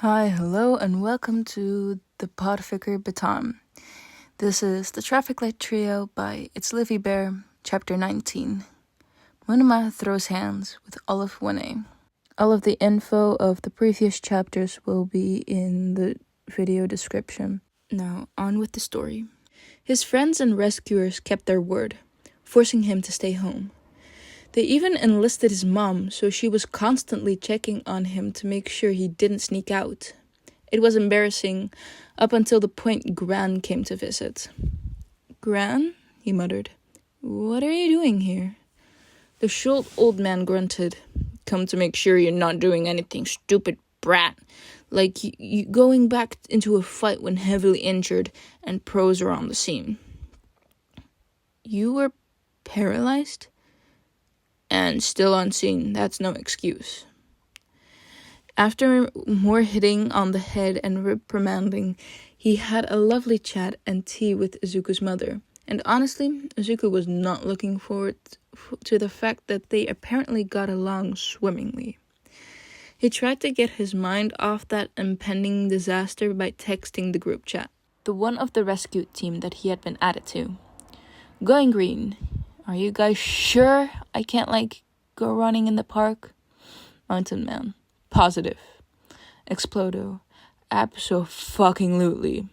Hi, hello, and welcome to the Podficker Baton. This is the Traffic Light Trio by itslivybear, Chapter 19. Munima throws hands with Olive 1A. All of the info of the previous chapters will be in the video description. Now, on with the story. His friends and rescuers kept their word, forcing him to stay home. They even enlisted his mom, so she was constantly checking on him to make sure he didn't sneak out. It was embarrassing, up until the point Gran came to visit. "Gran?" he muttered. "What are you doing here?" The short old man grunted. "Come to make sure you're not doing anything stupid, brat. Like you going back into a fight when heavily injured and pros are on the scene." "You were paralyzed?" "And still unseen, that's no excuse." After more hitting on the head and reprimanding, he had a lovely chat and tea with Izuku's mother. And honestly, Izuku was not looking forward to the fact that they apparently got along swimmingly. He tried to get his mind off that impending disaster by texting the group chat, the one of the rescue team that he had been added to. "Going green. Are you guys sure I can't, go running in the park?" Mountain Man. "Positive." Explodo. "Abso-fucking-lutely."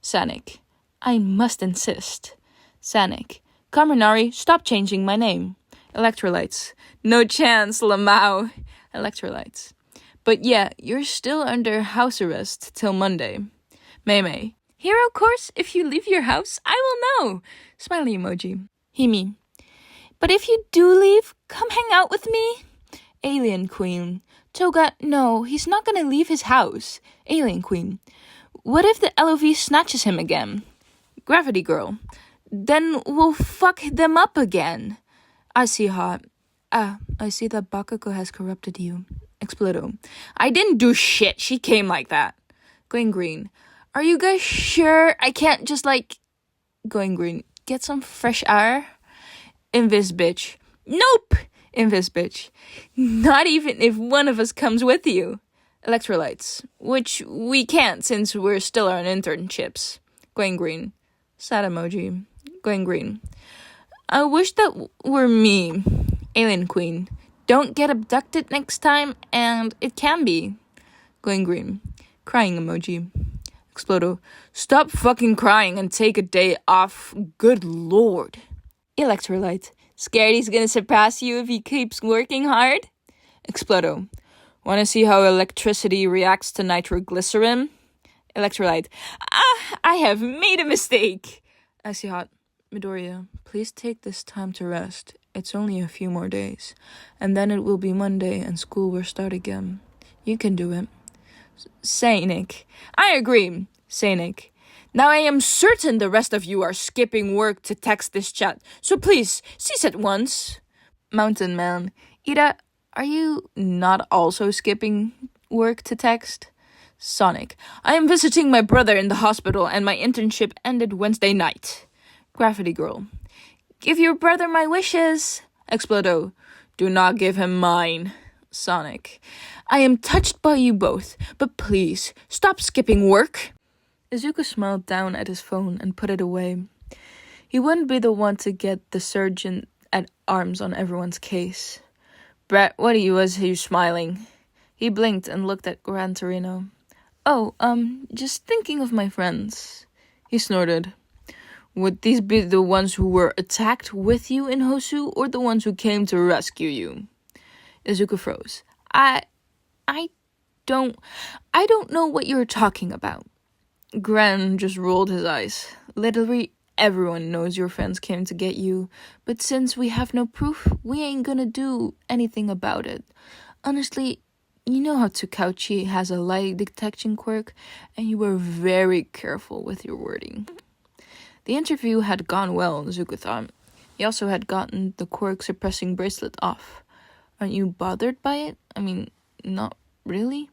Sanic. "I must insist." Sanic. "Kaminari, stop changing my name." Electrolytes. "No chance, Lamau." Electrolytes. "But yeah, you're still under house arrest till Monday." Mei. "Hero course, if you leave your house, I will know." Smiley emoji. Himi. "But if you do leave, come hang out with me." Alien Queen. "Toga, no, he's not gonna leave his house." Alien Queen. "What if the LOV snatches him again?" Gravity Girl. "Then we'll fuck them up again." I see hot. I see that Bakugo has corrupted you." Explodo. "I didn't do shit, she came like that." Going green. "Are you guys sure I can't just Going green. "Get some fresh air." Invis bitch. "Nope." Invis bitch. "Not even if one of us comes with you." Electrolytes. "Which we can't since we're still on internships." Going green. Sad emoji. Going green. "I wish that were me." Alien Queen. "Don't get abducted next time, and it can be." Going green. Crying emoji. Explodo. "Stop fucking crying and take a day off. Good lord." Electrolyte. "Scared he's gonna surpass you if he keeps working hard?" Explodo. "Wanna see how electricity reacts to nitroglycerin?" Electrolyte. I have made a mistake." Icy hot. Midoriya. "Please take this time to rest. It's only a few more days. And then it will be Monday and school will start again. You can do it." Sainik. "I agree." Sainik. "Now I am certain the rest of you are skipping work to text this chat, so please, cease at once." Mountain Man. "Ida, are you not also skipping work to text?" Sonic. "I am visiting my brother in the hospital and my internship ended Wednesday night." Gravity Girl. "Give your brother my wishes." Explodo. "Do not give him mine." Sonic. "I am touched by you both, but please, stop skipping work." Izuku smiled down at his phone and put it away. He wouldn't be the one to get the surgeon at arms on everyone's case. "Brett, what was you smiling?" He blinked and looked at Gran Torino. "Oh, just thinking of my friends." He snorted. "Would these be the ones who were attacked with you in Hosu, or the ones who came to rescue you?" Izuku froze. I don't know what you're talking about." Gran just rolled his eyes. "Literally everyone knows your friends came to get you, but since we have no proof, we ain't gonna do anything about it. Honestly, you know how Tsukauchi has a lie detection quirk, and you were very careful with your wording." The interview had gone well, Zuko thought. He also had gotten the quirk suppressing bracelet off. "Aren't you bothered by it? I mean, not really."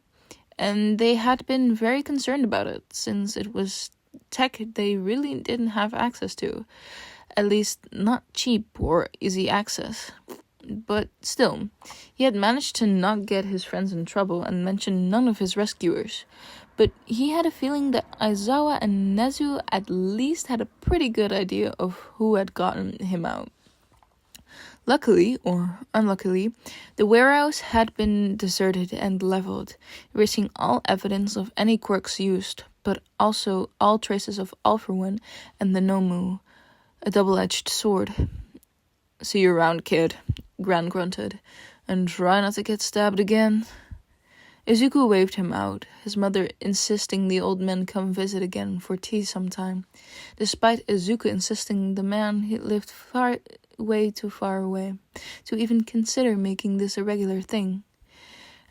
And they had been very concerned about it, since it was tech they really didn't have access to. At least not cheap or easy access. but still, he had managed to not get his friends in trouble and mention none of his rescuers. But he had a feeling that Aizawa and Nezu at least had a pretty good idea of who had gotten him out. Luckily, or unluckily, the warehouse had been deserted and leveled, erasing all evidence of any quirks used, but also all traces of All For One and the Nomu, a double-edged sword. "See you around, kid," Gran grunted, "and try not to get stabbed again." Izuku waved him out, his mother insisting the old man come visit again for tea sometime, despite Izuku insisting the man he lived way too far away to even consider making this a regular thing.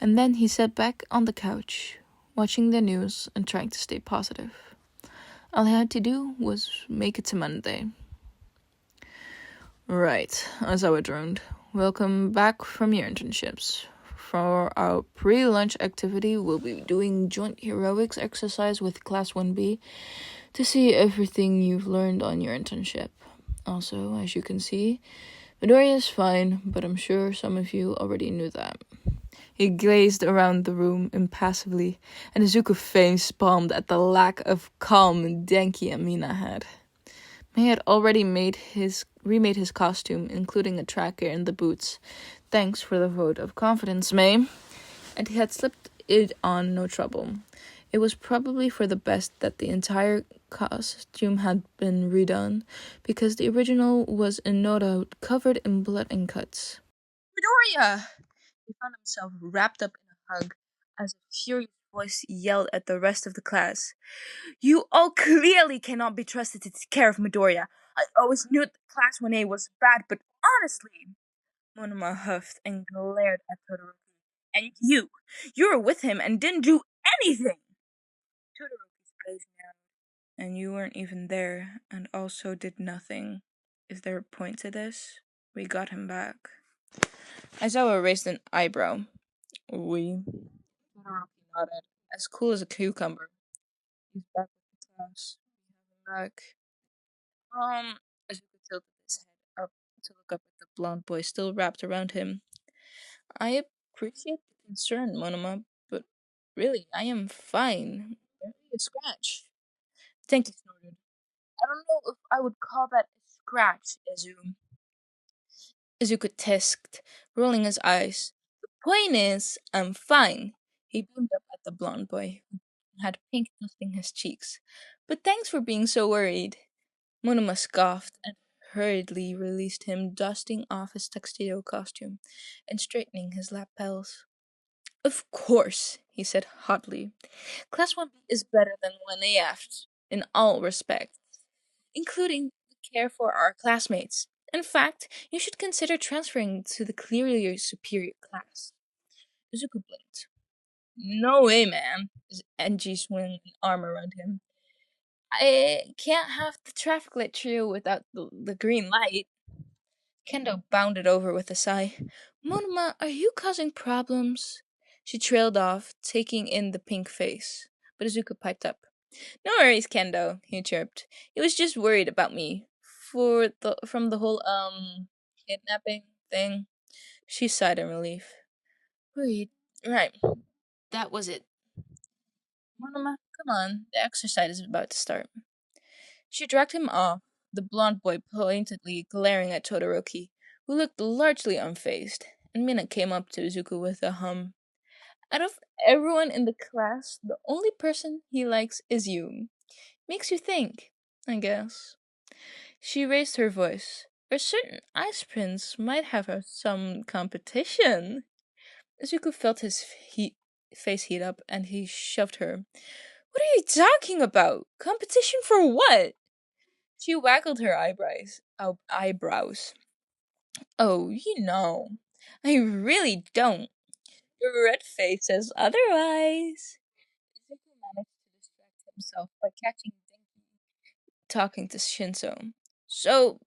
And then he sat back on the couch, watching the news and trying to stay positive. All he had to do was make it to Monday. Right, Aizawa droned. "Welcome back from your internships. For our pre-lunch activity, we'll be doing joint heroics exercise with Class 1B to see everything you've learned on your internship. Also, as you can see, Midoriya is fine, but I'm sure some of you already knew that." He gazed around the room impassively, and Izuku face-palmed at the lack of calm Denki and Mina had. He had already remade his costume, including a tracker and the boots. Thanks for the vote of confidence, May. And he had slipped it on no trouble. It was probably for the best that the entire costume had been redone, because the original was no doubt covered in blood and cuts. "Midoriya!" He found himself wrapped up in a hug as a furious voice yelled at the rest of the class. "You all clearly cannot be trusted to take care of Midoriya. I always knew that Class 1A was bad, but honestly..." Monoma huffed and glared at Todoroki. "And you were with him and didn't do anything!" Todoroki's eyes narrowed. "And you weren't even there, and also did nothing. Is there a point to this? We got him back." Aizawa raised an eyebrow. "We?" Todoroki nodded, as cool as a cucumber. "He's back with the class. We have him back." Izuku tilted his head up to look up at the blonde boy still wrapped around him. "I appreciate the concern, Monoma, but really, I am fine. Barely a scratch." Tenki snorted. "I don't know if I would call that a scratch, Izuku tisked, rolling his eyes. "The point is, I'm fine." He beamed up at the blonde boy, who had pink dusting his cheeks. "But thanks for being so worried." Monoma scoffed and hurriedly released him, dusting off his tuxedo costume and straightening his lapels. "Of course," he said hotly. "Class 1B is better than 1AF in all respects, including the care for our classmates. In fact, you should consider transferring to the clearly superior class." Izuku blinked. "No way, man." Enji swung an arm around him. "I can't have the traffic light trio without the green light." Kendo bounded over with a sigh. "Monoma, are you causing problems?" She trailed off, taking in the pink face. But Izuku piped up. "No worries, Kendo," he chirped. "He was just worried about me. From the whole, kidnapping thing." She sighed in relief. "Worried. Right. That was it. Monoma, come on. The exercise is about to start." She dragged him off, the blonde boy pointedly glaring at Todoroki, who looked largely unfazed, and Mina came up to Izuku with a hum. "Out of everyone in the class, the only person he likes is you. Makes you think, I guess." She raised her voice. "A certain ice prince might have some competition." Izuku felt his face heat up, and he shoved her. "What are you talking about? Competition for what?" She waggled her eyebrows. "Oh, you know. I really don't. Your red face says otherwise." Izuku managed to distract himself by catching Denki talking to Shinso. "So,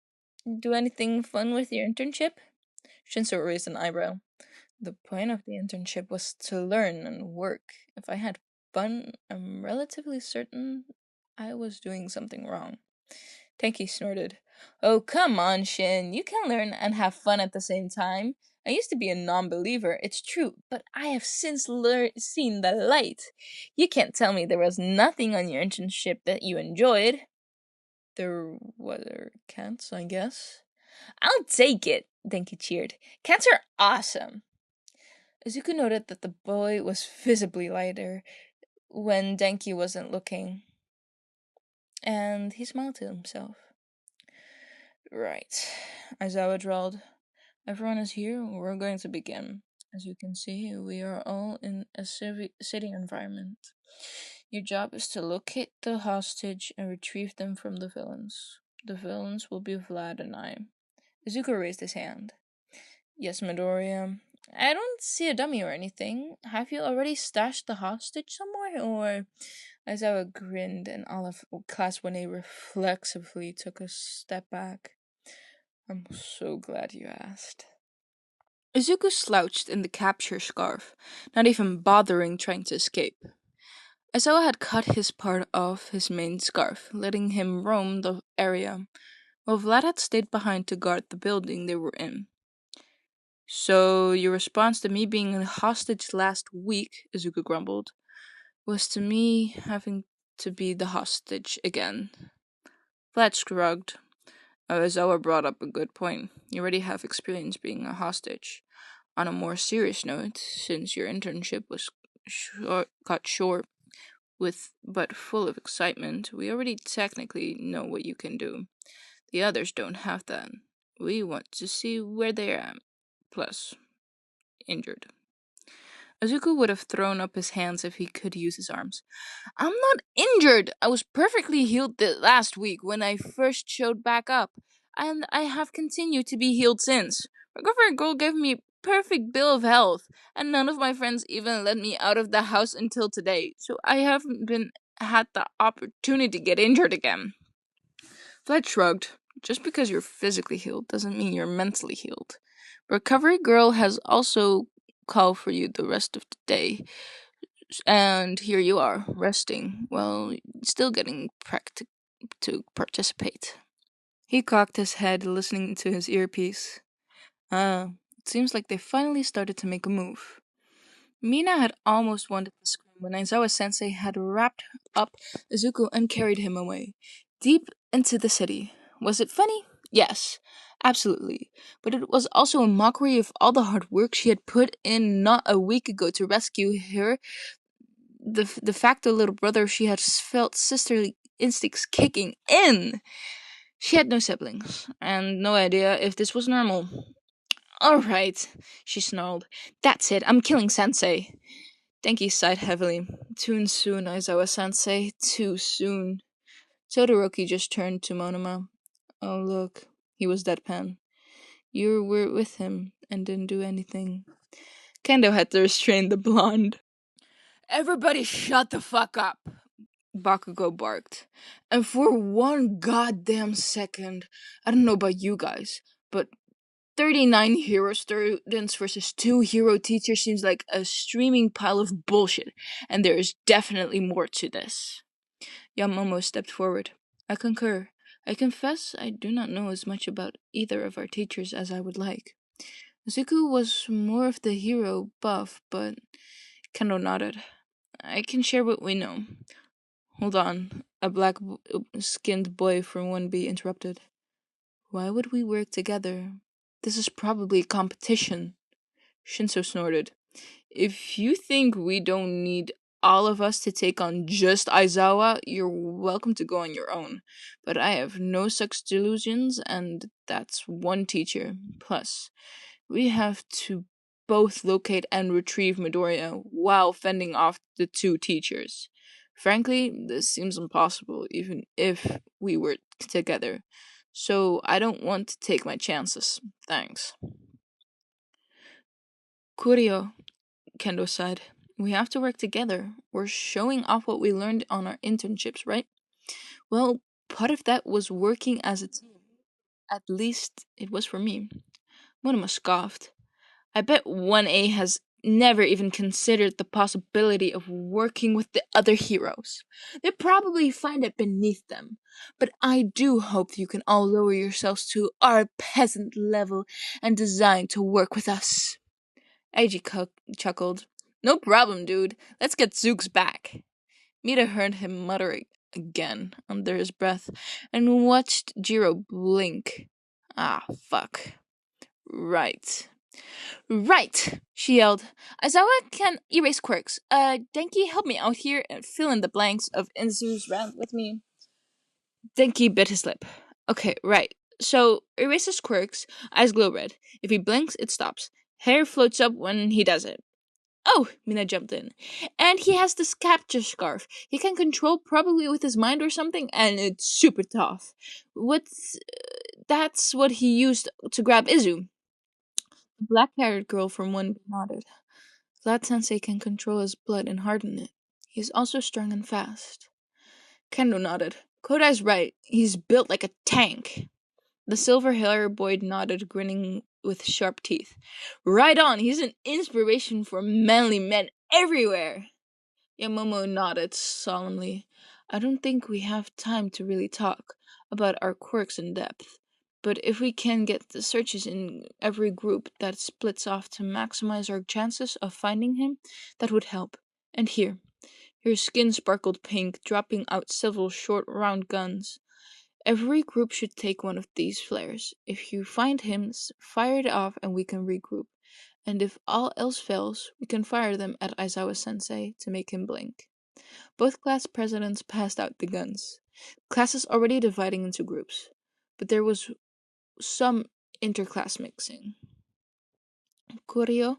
do anything fun with your internship?" Shinso raised an eyebrow. "The point of the internship was to learn and work. If I had fun, I'm relatively certain I was doing something wrong." Tenki snorted. Oh, come on, Shin. You can learn and have fun at the same time. I used to be a non believer, it's true, but I have since seen the light. You can't tell me there was nothing on your internship that you enjoyed. There were cats, I guess. I'll take it, Denki cheered. Cats are awesome. Azuka noted that the boy was visibly lighter when Denki wasn't looking, and he smiled to himself. Right, Aizawa drawled. Everyone is here. We're going to begin. As you can see, we are all in a city environment. Your job is to locate the hostage and retrieve them from the villains. The villains will be Vlad and I. Izuku raised his hand. Yes, Midoriya. I don't see a dummy or anything. Have you already stashed the hostage somewhere, or... Aizawa grinned, and all of Class 1A reflexively took a step back. I'm so glad you asked. Izuku slouched in the capture scarf, not even bothering trying to escape. Aizawa had cut his part off his main scarf, letting him roam the area, while Vlad had stayed behind to guard the building they were in. So, your response to me being a hostage last week, Izuku grumbled, was to me having to be the hostage again. Vlad shrugged. Aizawa brought up a good point. You already have experience being a hostage. On a more serious note, since your internship was cut short but full of excitement, we already technically know what you can do. The others don't have that. We want to see where they are. Plus, injured. Azuku would have thrown up his hands if he could use his arms. I'm not injured! I was perfectly healed last week when I first showed back up, and I have continued to be healed since. Recovery Girl gave me a perfect bill of health, and none of my friends even let me out of the house until today, so I haven't had the opportunity to get injured again. Vlad shrugged. Just because you're physically healed doesn't mean you're mentally healed. Recovery Girl has also called for you the rest of the day, and here you are, resting, while still getting to participate. He cocked his head, listening to his earpiece. It seems like they finally started to make a move. Mina had almost wanted to scream when Aizawa-sensei had wrapped up Izuku and carried him away, deep into the city. Was it funny? Yes, absolutely. But it was also a mockery of all the hard work she had put in not a week ago to rescue her, the de facto little brother she had felt sisterly instincts kicking in. She had no siblings, and no idea if this was normal. Alright, she snarled. That's it, I'm killing Sensei. Denki sighed heavily. Too soon, Aizawa-sensei, too soon. Todoroki just turned to Monoma. Oh, look, he was deadpan. You were with him and didn't do anything. Kendo had to restrain the blonde. Everybody shut the fuck up, Bakugo barked. And for one goddamn second, I don't know about you guys, but 39 hero students versus 2 hero teachers seems like a streaming pile of bullshit, and there is definitely more to this. Yamamomo stepped forward. I concur. I confess I do not know as much about either of our teachers as I would like. Zuku was more of the hero buff, but Kendo nodded. I can share what we know. Hold on, a black-skinned boy from 1B interrupted. Why would we work together? This is probably a competition. Shinso snorted. If you think we don't need all of us to take on just Aizawa, you're welcome to go on your own. But I have no such delusions, and that's one teacher. Plus, we have to both locate and retrieve Midoriya while fending off the 2 teachers. Frankly, this seems impossible, even if we were together. So I don't want to take my chances. Thanks. Kurio, Kendo said. We have to work together. We're showing off what we learned on our internships, right? Well, part of that was working as a team. At least it was for me. Monoma scoffed. I bet 1A has never even considered the possibility of working with the other heroes. They probably find it beneath them. But I do hope you can all lower yourselves to our peasant level and design to work with us. Eiji chuckled. No problem, dude. Let's get Zooks back. Mita heard him muttering again under his breath and watched Jiro blink. Ah, fuck. Right. Right, she yelled. Aizawa can erase quirks. Denki, help me out here and fill in the blanks of Inzu's round with me. Denki bit his lip. Okay, right. So, erases quirks, eyes glow red. If he blinks, it stops. Hair floats up when he does it. Oh, Mina jumped in. And he has this capture scarf. He can control probably with his mind or something, and it's super tough. That's what he used to grab Izu. The black-haired girl from one nodded. That sensei can control his blood and harden it. He is also strong and fast. Kendo nodded. Kodai's right. He's built like a tank. The silver-haired boy nodded, grinning with sharp teeth. Right on. He's an inspiration for manly men everywhere. Yamomo nodded solemnly. I don't think we have time to really talk about our quirks in depth. But if we can get the searches in every group that splits off to maximize our chances of finding him, that would help. And here. Her skin sparkled pink, dropping out several short, round guns. Every group should take one of these flares. If you find him, fire it off and we can regroup. And if all else fails, we can fire them at Aizawa-sensei to make him blink. Both class presidents passed out the guns. Classes already dividing into groups. But there was some interclass mixing. Koryo,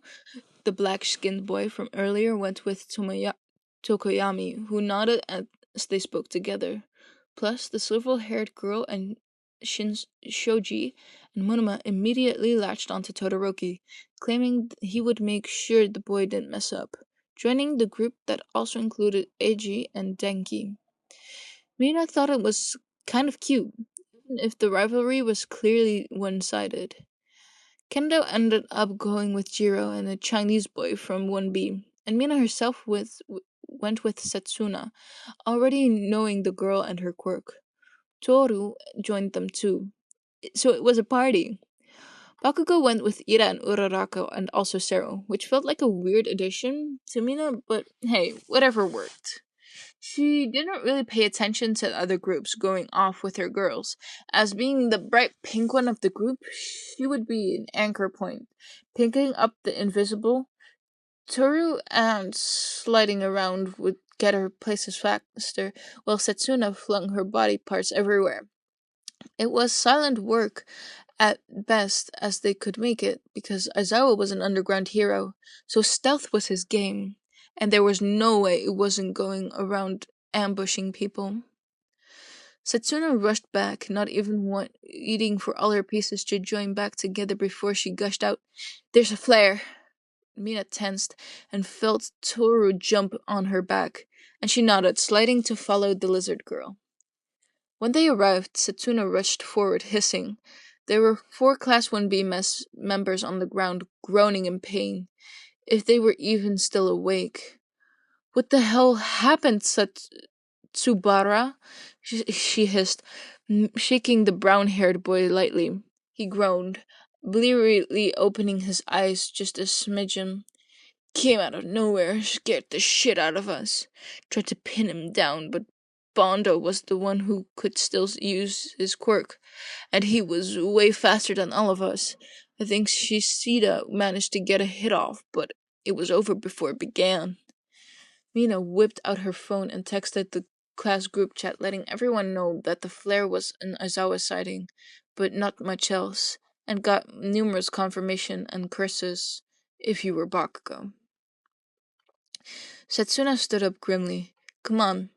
the black-skinned boy from earlier, went with Tokoyami, who nodded as they spoke together. Plus, the silver-haired girl and Shoji and Monoma immediately latched onto Todoroki, claiming he would make sure the boy didn't mess up, joining the group that also included Eiji and Denki. Mina thought it was kind of cute, even if the rivalry was clearly one-sided. Kendo ended up going with Jiro and a Chinese boy from 1B, and Mina herself went with Setsuna, already knowing the girl and her quirk. Toru joined them too, so it was a party. Bakugo went with Ira and Uraraka and also Sero, which felt like a weird addition to Mina, but hey, whatever worked. She didn't really pay attention to the other groups going off with her girls. As being the bright pink one of the group, she would be an anchor point, picking up the invisible. Toru and sliding around would get her places faster, while Setsuna flung her body parts everywhere. It was silent work at best as they could make it, because Aizawa was an underground hero, so stealth was his game, and there was no way it wasn't going around ambushing people. Setsuna rushed back, not even waiting for all her pieces to join back together before she gushed out, "There's a flare!" Mina tensed and felt Toru jump on her back, and she nodded, sliding to follow the lizard girl. When they arrived, Setsuna rushed forward, hissing. There were 4 Class 1B members on the ground, groaning in pain, if they were even still awake. What the hell happened, Tsubara? She hissed, shaking the brown-haired boy lightly. He groaned, blearily opening his eyes just a smidgen. Came out of nowhere, scared the shit out of us. Tried to pin him down, but Bondo was the one who could still use his quirk, and he was way faster than all of us. I think Shishida managed to get a hit off, but it was over before it began. Mina whipped out her phone and texted the class group chat, letting everyone know that the flare was an Aizawa sighting, but not much else, and got numerous confirmation and curses if you were Bakugo. Setsuna stood up grimly. Come on.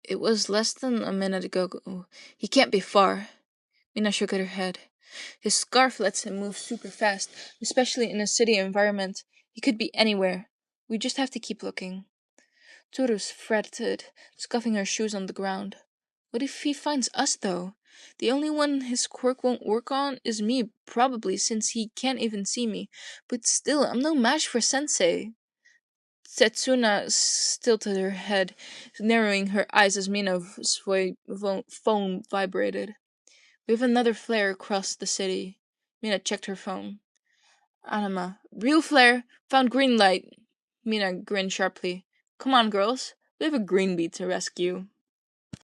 It was less than a minute ago. He can't be far. Mina shook her head. His scarf lets him move super fast, especially in a city environment. He could be anywhere. We just have to keep looking. Toru fretted, scuffing her shoes on the ground. What if he finds us, though? The only one his quirk won't work on is me, probably, since he can't even see me. But still, I'm no match for Sensei. Setsuna tilted her head, narrowing her eyes as Mina's phone vibrated. We have another flare across the city. Mina checked her phone. Anima, real flare, found green light. Mina grinned sharply. Come on, girls. We have a green bee to rescue.